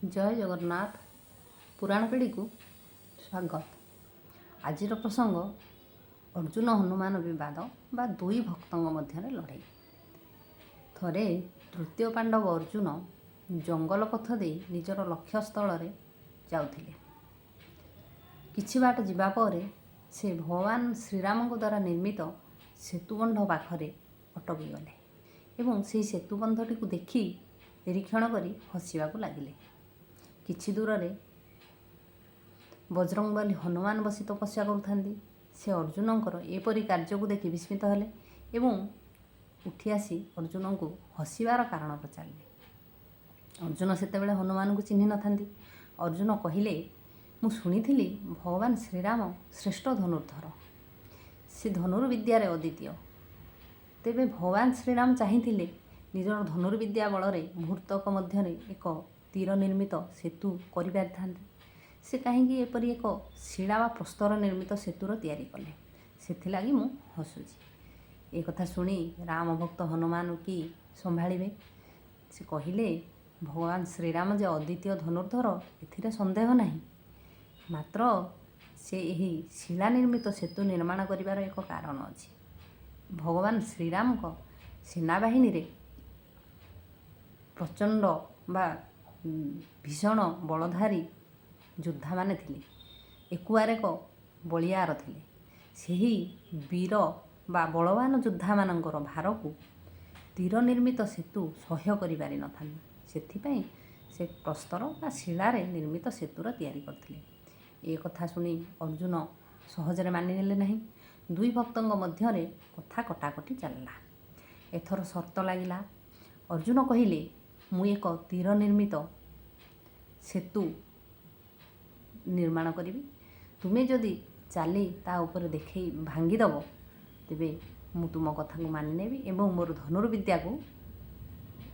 जय जगन्नाथ। पुराण पीढ़ी को स्वागत। आज प्रसंग अर्जुन हनुमान विवाद बा दुई भक्तों मध्य लड़ाई। थरे तृतीय पांडव अर्जुन जंगल पथ दे निजर लक्ष्य स्थल जाउथिले। किछि बाट जिबा परे से भगवान श्रीराम द्वारा निर्मित सेतुबंध पाखरे अटकी गले एवं से सेतुबंधटी को देखि निरीक्षण करी हसिबाकू लागिले। किछि दूर रे बजरंगबली हनुमान बसी तपस्या करुथांती। से अर्जुनंकर एपरी कार्य को देखि विस्मित हेले एवं उठी आसी अर्जुन को हसिबार कारण पचारिले। अर्जुन सेतेबेले हनुमान को चिन्हि नथांती। अर्जुन कहिले, मु शुणिथिली भगवान श्रीराम श्रेष्ठ धनुर्धर, से धनुर्विद्यारे अद्वितीय। तेबे भगवान श्रीराम चाहिथिले निजर धनुर्विद्या बल मुहूर्तक मध्य एक तीर निर्मित सेतु करि पारिथांते। से कहीं एपरी एक शिला वा प्रस्तर निर्मित सेतुर तैयारी कले। सेथिलागि मु हसुची। ए कथा शुणी राम भक्त हनुमान की संभाळिबे। से कहिले, भगवान श्रीराम जे अद्वितीय धनुर्धर एथिरे संदेह नहीं, मात्र से यही शिला निर्मित सेतु निर्माण करिवार एक कारण अछि। भगवान श्रीराम को सेनाबाहिनी रे प्रचंड बा भीषण बलधारी योद्धा माने थिले। एकुआर एक बलियार थिले। सेही वीर बा बलवान योद्धा मानकर भार को तीर निर्मित सेतु सह्य करि पारि नथांती। सेथिपई से प्रस्तर बा शिलारे निर्मित सेतुर तैयारी करथिले। ए कथा शुणी अर्जुन सहजरे मानि नेले नहीं। दुई भक्तों मध्य कथा कटाकटी चलला। एथर शर्त लागिला। अर्जुन कहिले, मु एक तीर निर्मित सेतु निर्माण करी, तुम्हें जदि चाली ता ऊपर देखे भांगीदेव तेबे मु तुम कथा को मानि नेबी एवं मोर धनुर्विद्या को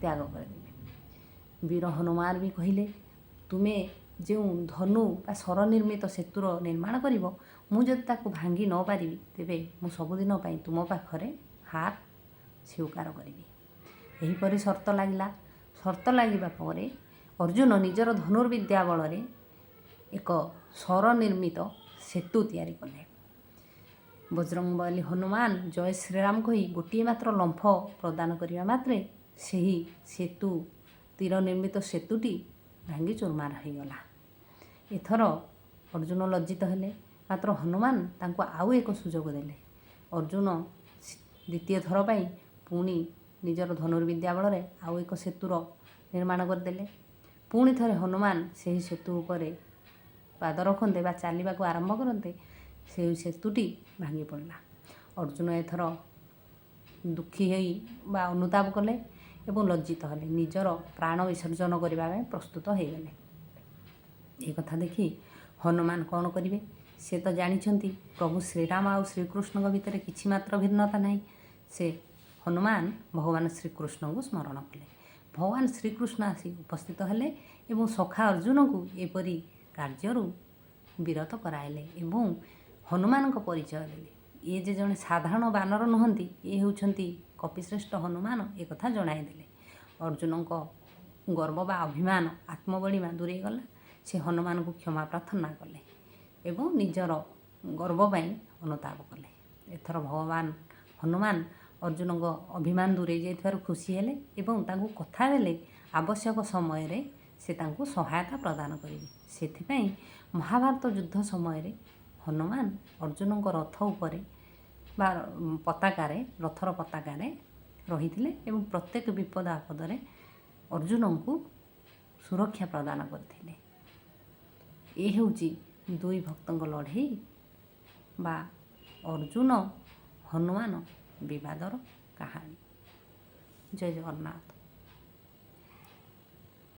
त्याग करदेवी। वीर हनुमान भी कहिले, तुम्हें जो धनु बा सर निर्मित सेतुर निर्माण कर मु जदि ताको भांगी न पारि तेबे मु सबुदिन पई तुम पाखरे हार स्वीकार करी। एहीपरि शर्त लागिला। शर्त लागिबा परे अर्जुन निजर धनुर्विद्या बल एक सर निर्मित सेतु तैयारी कले। बजरंगबली हनुमान जय श्रीराम कही गोटे मात्र लंफ प्रदान करने मात्रे सही सेतु तीर निर्मित सेतुटी भांगी चूरमार हो गला। एथर अर्जुन लज्जित हेले, मात्र हनुमान तांको आउ एक सुजोग देले। अर्जुन द्वितीय थर पाई पुणी निजर धनुर्विद्या बल आउ एक सेतुर निर्माण करदेले। पुणी थरे हनुमान से सेतु उपरे पाद रखते बा चलने को आरंभ करते से सेतुटी भांगी पड़ला। अर्जुन एथर दुखी बा अनुताप कले एवं लज्जित हेले, निजर प्राण विसर्जन करने प्रस्तुत हो गले। ये कथा देखी हनुमान कौन करेंगे? से तो जानिछंती प्रभु श्रीराम आउ श्रीकृष्ण भितर किछि मात्र भिन्नता नहीं। से हनुमान भगवान श्रीकृष्ण को स्मरण कले। भगवान श्रीकृष्ण आसी उपस्थित हेले एवं सखा अर्जुन को एपरी कार्यरू विरत कराइले एवं हनुमान को परिचय देले। ये जे जने साधारण बानर नुहंती, ये होउछंती कपिश्रेष्ठ हनुमान। एक कथा जणाइदेले। अर्जुन को गर्व बा अभिमान आत्मबलिमा दूरे गला। से हनुमान को क्षमा प्रार्थना कले एवं निजर गर्व पाई अनुताप कले। एथर भगवान हनुमान अर्जुन को अभिमान दूरे जाइथार खुशी हेले एवं तांको कथा देले आवश्यक समय रे से तांको सहायता प्रदान करिवे। सेथिपई महाभारत युद्ध समय रे हनुमान अर्जुन को रथ उपरे बा पताकारे रथर पताकारे रहिथिले एवं प्रत्येक विपद आपदरे अर्जुन को सुरक्षा प्रदान करथिले। ए हेउची दुई भक्तों लड़ाई बा अर्जुन हनुमान विवादर कहानी। जय जगन्नाथ।